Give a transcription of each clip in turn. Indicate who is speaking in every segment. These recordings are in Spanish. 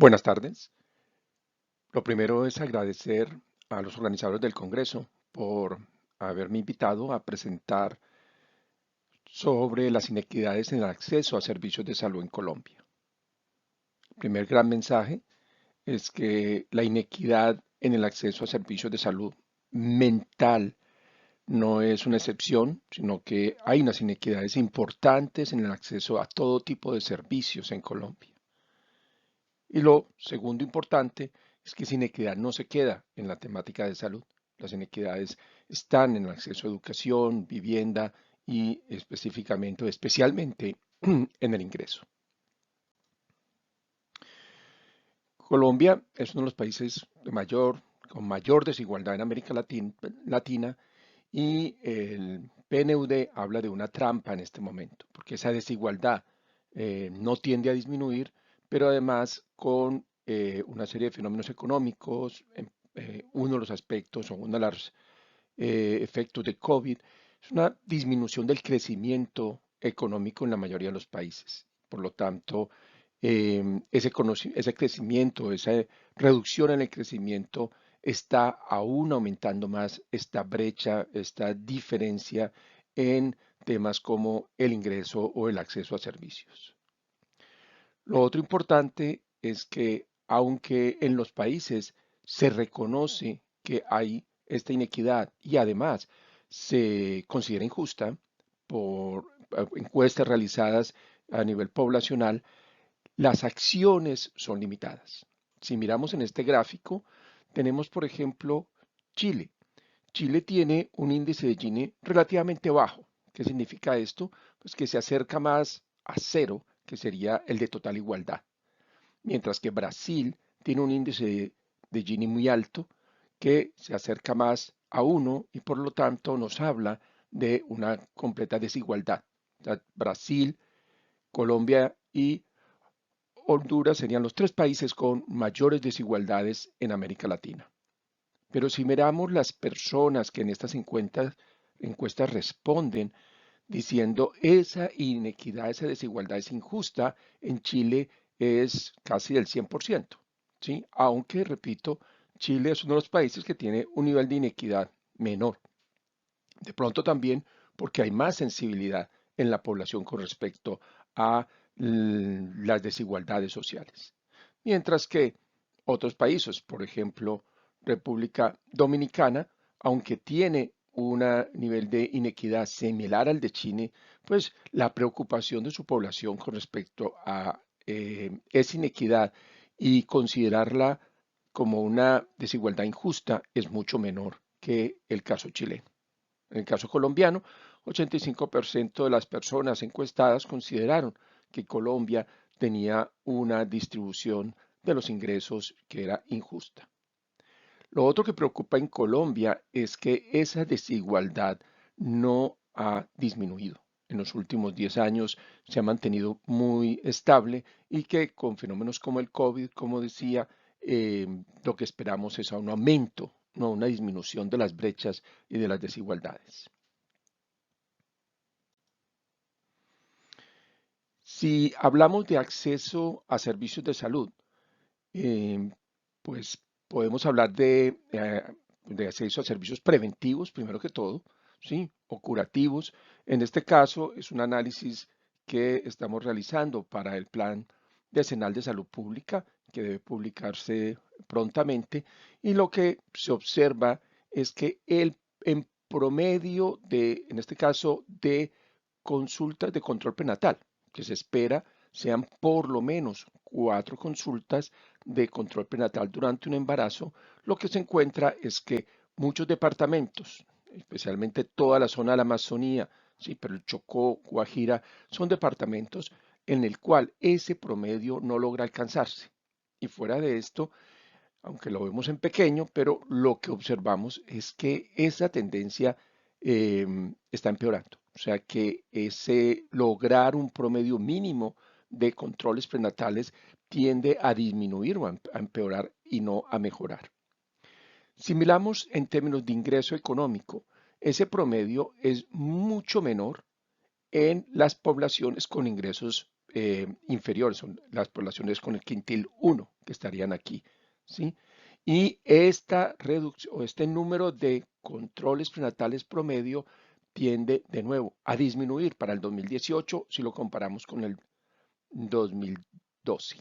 Speaker 1: Buenas tardes. Lo primero es agradecer a los organizadores del Congreso por haberme invitado a presentar sobre las inequidades en el acceso a servicios de salud en Colombia. El primer gran mensaje es que la inequidad en el acceso a servicios de salud mental no es una excepción, sino que hay unas inequidades importantes en el acceso a todo tipo de servicios en Colombia. Y lo segundo importante es que esa inequidad no se queda en la temática de salud. Las inequidades están en el acceso a educación, vivienda y específicamente o especialmente en el ingreso. Colombia es uno de los países con mayor desigualdad en América Latina y el PNUD habla de una trampa en este momento, porque esa desigualdad no tiende a disminuir, pero además con una serie de fenómenos económicos, uno de los aspectos o uno de los efectos de COVID es una disminución del crecimiento económico en la mayoría de los países. Por lo tanto, ese crecimiento, esa reducción en el crecimiento está aún aumentando más esta brecha, esta diferencia en temas como el ingreso o el acceso a servicios. Lo otro importante es que aunque en los países se reconoce que hay esta inequidad y además se considera injusta por encuestas realizadas a nivel poblacional, las acciones son limitadas. Si miramos en este gráfico, tenemos por ejemplo Chile. Chile tiene un índice de Gini relativamente bajo. ¿Qué significa esto? Pues que se acerca más a cero, que sería el de total igualdad. Mientras que Brasil tiene un índice de Gini muy alto, que se acerca más a uno y por lo tanto nos habla de una completa desigualdad. O sea, Brasil, Colombia y Honduras serían los tres países con mayores desigualdades en América Latina. Pero si miramos las personas que en estas encuestas responden diciendo esa inequidad, esa desigualdad es injusta, en Chile es casi del 100%, ¿sí? Aunque, repito, Chile es uno de los países que tiene un nivel de inequidad menor. De pronto también porque hay más sensibilidad en la población con respecto a las desigualdades sociales. Mientras que otros países, por ejemplo, República Dominicana, aunque tiene un nivel de inequidad similar al de Chile, pues la preocupación de su población con respecto a esa inequidad y considerarla como una desigualdad injusta es mucho menor que el caso chileno. En el caso colombiano, 85% de las personas encuestadas consideraron que Colombia tenía una distribución de los ingresos que era injusta. Lo otro que preocupa en Colombia es que esa desigualdad no ha disminuido. En los últimos 10 años se ha mantenido muy estable y que con fenómenos como el COVID, como decía, lo que esperamos es un aumento, no una disminución de las brechas y de las desigualdades. Si hablamos de acceso a servicios de salud, eh, pues podemos hablar de acceso a servicios preventivos, primero que todo, ¿sí? O curativos. En este caso, es un análisis que estamos realizando para el Plan Decenal de Salud Pública, que debe publicarse prontamente. Y lo que se observa es que en promedio en este caso, de consultas de control prenatal, que se espera sean por lo menos 4 consultas de control prenatal durante un embarazo, lo que se encuentra es que muchos departamentos, especialmente toda la zona de la Amazonía, sí, pero el Chocó, Guajira, son departamentos en el cual ese promedio no logra alcanzarse. Y fuera de esto, aunque lo vemos en pequeño, pero lo que observamos es que esa tendencia está empeorando. O sea que ese lograr un promedio mínimo de controles prenatales tiende a disminuir o a empeorar y no a mejorar. Si miramos en términos de ingreso económico, ese promedio es mucho menor en las poblaciones con ingresos inferiores, son las poblaciones con el quintil 1 que estarían aquí, ¿sí? Y esta reducción o este número de controles prenatales promedio tiende de nuevo a disminuir para el 2018 si lo comparamos con el 2012.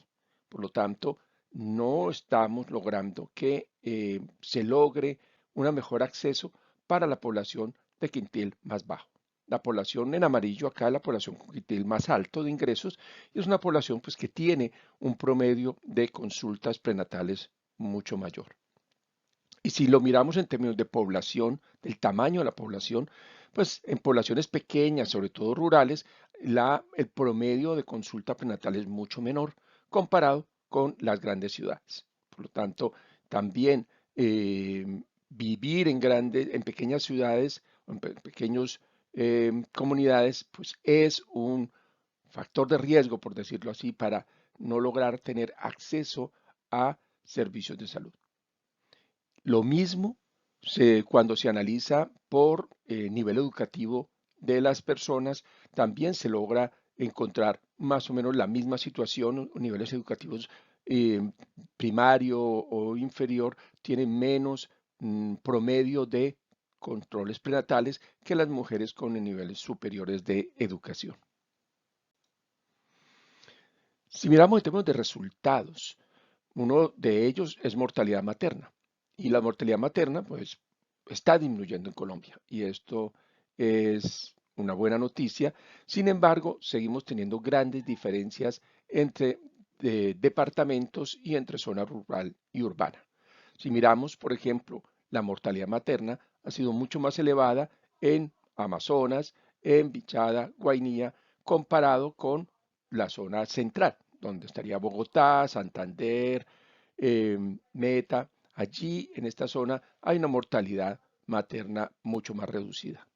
Speaker 1: Por lo tanto, no estamos logrando que se logre un mejor acceso para la población de quintil más bajo. La población en amarillo acá es la población con quintil más alto de ingresos y es una población pues, que tiene un promedio de consultas prenatales mucho mayor. Y si lo miramos en términos de población, del tamaño de la población, pues en poblaciones pequeñas, sobre todo rurales, el promedio de consulta prenatal es mucho menor comparado con las grandes ciudades. Por lo tanto, también vivir en pequeñas ciudades, en pequeños comunidades, pues es un factor de riesgo, por decirlo así, para no lograr tener acceso a servicios de salud. Lo mismo cuando se analiza por nivel educativo de las personas, también se logra encontrar más o menos la misma situación, niveles educativos eh, primario o inferior tienen menos promedio de controles prenatales que las mujeres con niveles superiores de educación. Si miramos en términos de resultados, uno de ellos es mortalidad materna. Y la mortalidad materna, pues, está disminuyendo en Colombia. Y esto es una buena noticia. Sin embargo, seguimos teniendo grandes diferencias entre departamentos y entre zona rural y urbana. Si miramos, por ejemplo, la mortalidad materna ha sido mucho más elevada en Amazonas, en Bichada, Guainía, comparado con la zona central, donde estaría Bogotá, Santander, Meta. Allí, en esta zona, hay una mortalidad materna mucho más reducida.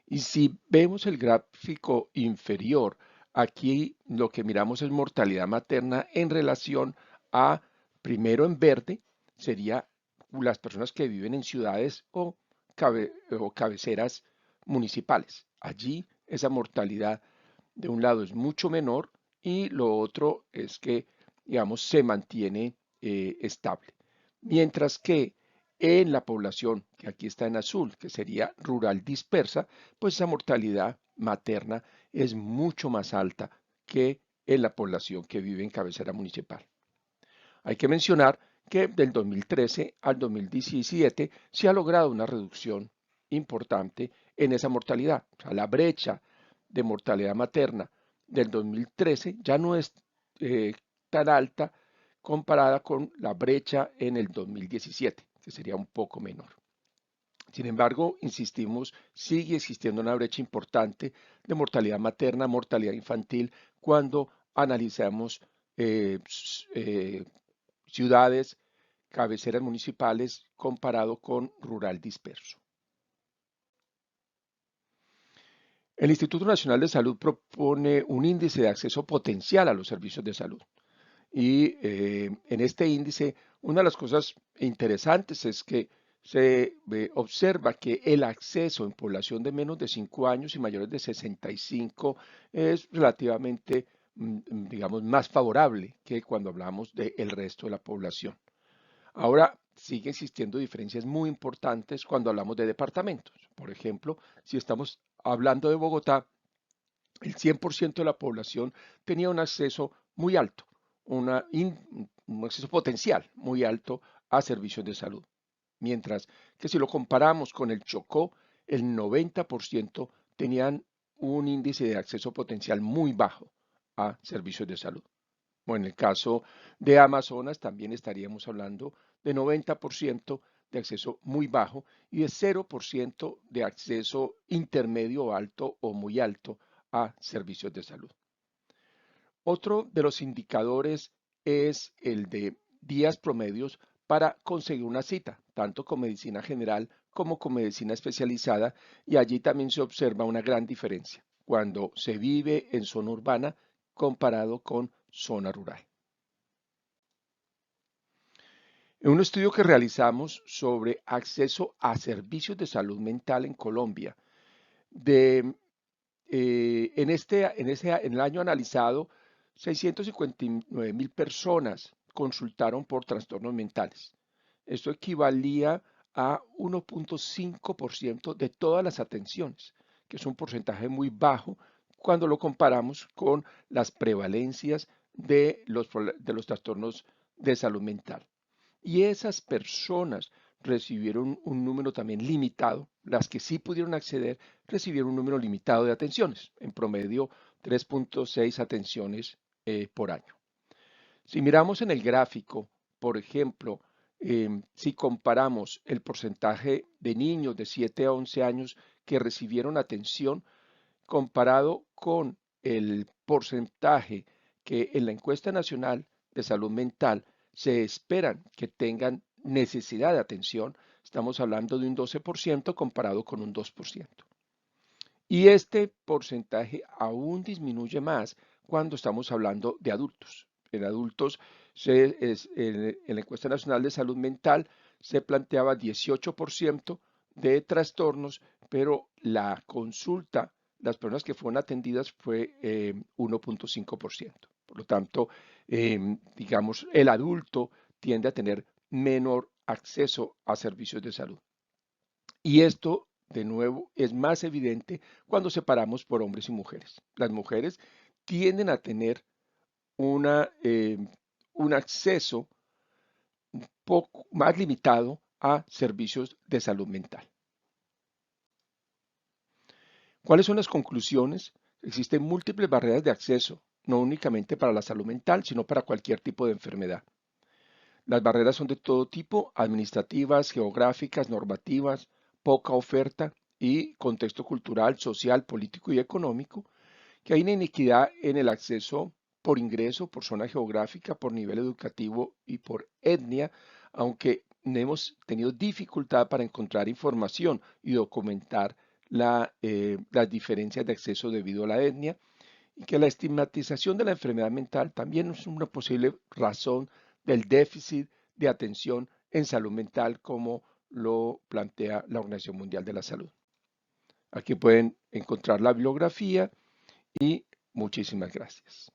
Speaker 1: Y si vemos el gráfico inferior, aquí lo que miramos es mortalidad materna en relación a, primero en verde, sería las personas que viven en ciudades o cabeceras municipales. Allí esa mortalidad de un lado es mucho menor y lo otro es que, digamos, se mantiene estable. Mientras que en la población, que aquí está en azul, que sería rural dispersa, pues esa mortalidad materna es mucho más alta que en la población que vive en cabecera municipal. Hay que mencionar que del 2013 al 2017 se ha logrado una reducción importante en esa mortalidad. O sea, la brecha de mortalidad materna del 2013 ya no es tan alta comparada con la brecha en el 2017, que sería un poco menor. Sin embargo, insistimos, sigue existiendo una brecha importante de mortalidad materna, mortalidad infantil, cuando analizamos eh, eh, ciudades, cabeceras municipales, comparado con rural disperso. El Instituto Nacional de Salud propone un índice de acceso potencial a los servicios de salud. Y en este índice, una de las cosas interesantes es que se observa que el acceso en población de menos de 5 años y mayores de 65 es relativamente, digamos, más favorable que cuando hablamos del resto de la población. Ahora, sigue existiendo diferencias muy importantes cuando hablamos de departamentos. Por ejemplo, si estamos hablando de Bogotá, el 100% de la población tenía un acceso muy alto, un acceso potencial muy alto a servicios de salud. Mientras que si lo comparamos con el Chocó, el 90% tenían un índice de acceso potencial muy bajo a servicios de salud. O en el caso de Amazonas también estaríamos hablando de 90% de acceso muy bajo y de 0% de acceso intermedio alto o muy alto a servicios de salud. Otro de los indicadores es el de días promedios para conseguir una cita, tanto con medicina general como con medicina especializada, y allí también se observa una gran diferencia cuando se vive en zona urbana comparado con zona rural. En un estudio que realizamos sobre acceso a servicios de salud mental en Colombia, en el año analizado 659.000 personas consultaron por trastornos mentales. Esto equivalía a 1.5% de todas las atenciones, que es un porcentaje muy bajo cuando lo comparamos con las prevalencias de los trastornos de salud mental. Y esas personas recibieron un número también limitado, las que sí pudieron acceder recibieron un número limitado de atenciones, en promedio 3.6 atenciones por año. Si miramos en el gráfico, por ejemplo, si comparamos el porcentaje de niños de 7 a 11 años que recibieron atención comparado con el porcentaje que en la encuesta nacional de salud mental se esperan que tengan necesidad de atención, estamos hablando de un 12% comparado con un 2%. Y este porcentaje aún disminuye más cuando estamos hablando de adultos. En adultos, en la encuesta nacional de salud mental se planteaba 18% de trastornos, pero la consulta, las personas que fueron atendidas fue 1.5%. Por lo tanto, digamos, el adulto tiende a tener menor acceso a servicios de salud. Y esto, de nuevo, es más evidente cuando separamos por hombres y mujeres. Las mujeres tienden a tener una, un acceso un poco más limitado a servicios de salud mental. ¿Cuáles son las conclusiones? Existen múltiples barreras de acceso, no únicamente para la salud mental, sino para cualquier tipo de enfermedad. Las barreras son de todo tipo, administrativas, geográficas, normativas, poca oferta y contexto cultural, social, político y económico, que hay una inequidad en el acceso por ingreso, por zona geográfica, por nivel educativo y por etnia, aunque hemos tenido dificultad para encontrar información y documentar las diferencias de acceso debido a la etnia, y que la estigmatización de la enfermedad mental también es una posible razón del déficit de atención en salud mental, como lo plantea la Organización Mundial de la Salud. Aquí pueden encontrar la bibliografía y muchísimas gracias.